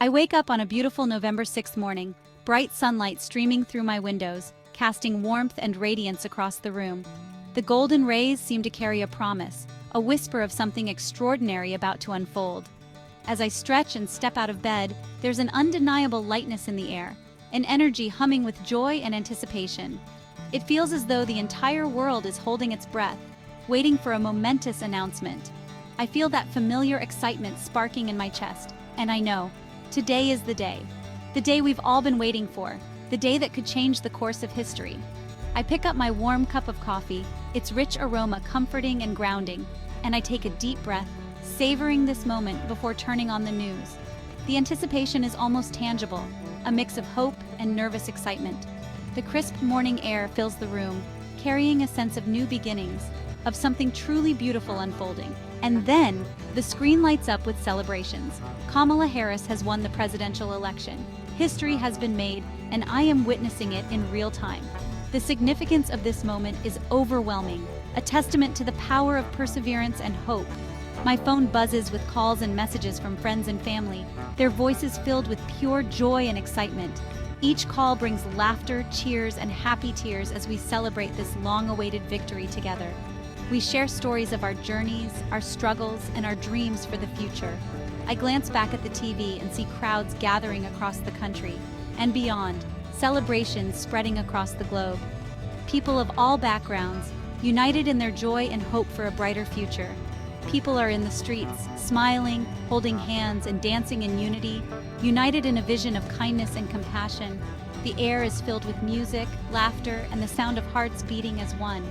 I wake up on a beautiful November 6th morning, bright sunlight streaming through my windows, casting warmth and radiance across the room. The golden rays seem to carry a promise, a whisper of something extraordinary about to unfold. As I stretch and step out of bed, there's an undeniable lightness in the air, an energy humming with joy and anticipation. It feels as though the entire world is holding its breath, waiting for a momentous announcement. I feel that familiar excitement sparking in my chest, and I know, today is the day. The day we've all been waiting for, the day that could change the course of history. I pick up my warm cup of coffee, its rich aroma comforting and grounding, and I take a deep breath, savoring this moment before turning on the news. The anticipation is almost tangible, a mix of hope and nervous excitement. The crisp morning air fills the room, carrying a sense of new beginnings, of something truly beautiful unfolding. And then, the screen lights up with celebrations. Kamala Harris has won the presidential election. History has been made, and I am witnessing it in real time. The significance of this moment is overwhelming, a testament to the power of perseverance and hope. My phone buzzes with calls and messages from friends and family, their voices filled with pure joy and excitement. Each call brings laughter, cheers, and happy tears as we celebrate this long-awaited victory together. We share stories of our journeys, our struggles, and our dreams for the future. I glance back at the TV and see crowds gathering across the country and beyond, celebrations spreading across the globe. People of all backgrounds, united in their joy and hope for a brighter future. People are in the streets, smiling, holding hands, and dancing in unity, united in a vision of kindness and compassion. The air is filled with music, laughter, and the sound of hearts beating as one.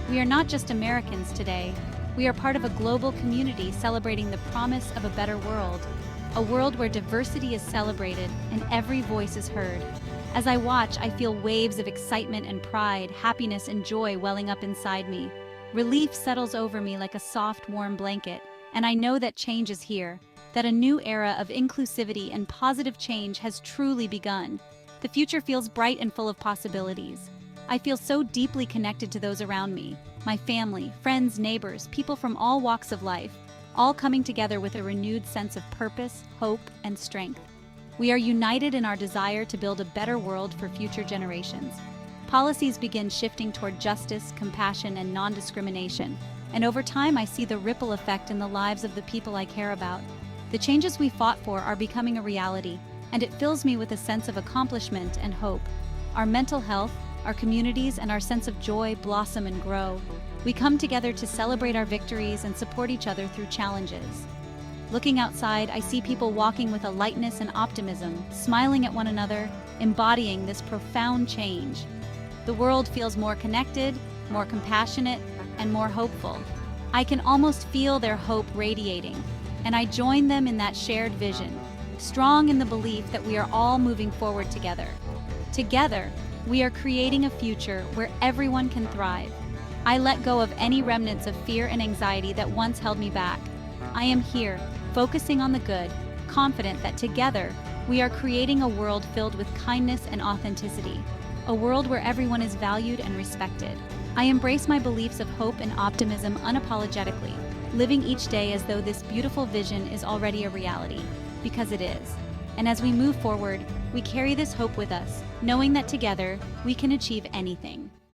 We are not just Americans today. We are part of a global community celebrating the promise of a better world. A world where diversity is celebrated and every voice is heard. As I watch, I feel waves of excitement and pride, happiness and joy welling up inside me. Relief settles over me like a soft, warm blanket, and I know that change is here, that a new era of inclusivity and positive change has truly begun. The future feels bright and full of possibilities. I feel so deeply connected to those around me, my family, friends, neighbors, people from all walks of life, all coming together with a renewed sense of purpose, hope, and strength. We are united in our desire to build a better world for future generations. Policies begin shifting toward justice, compassion, and non-discrimination, and over time I see the ripple effect in the lives of the people I care about. The changes we fought for are becoming a reality, and it fills me with a sense of accomplishment and hope. Our mental health, our communities, and our sense of joy blossom and grow. We come together to celebrate our victories and support each other through challenges. Looking outside, I see people walking with a lightness and optimism, smiling at one another, embodying this profound change. The world feels more connected, more compassionate, and more hopeful. I can almost feel their hope radiating, and I join them in that shared vision, strong in the belief that we are all moving forward together. Together, we are creating a future where everyone can thrive. I let go of any remnants of fear and anxiety that once held me back. I am here, focusing on the good, confident that together, we are creating a world filled with kindness and authenticity, a world where everyone is valued and respected. I embrace my beliefs of hope and optimism unapologetically, living each day as though this beautiful vision is already a reality, because it is. And as we move forward, we carry this hope with us, knowing that together, we can achieve anything.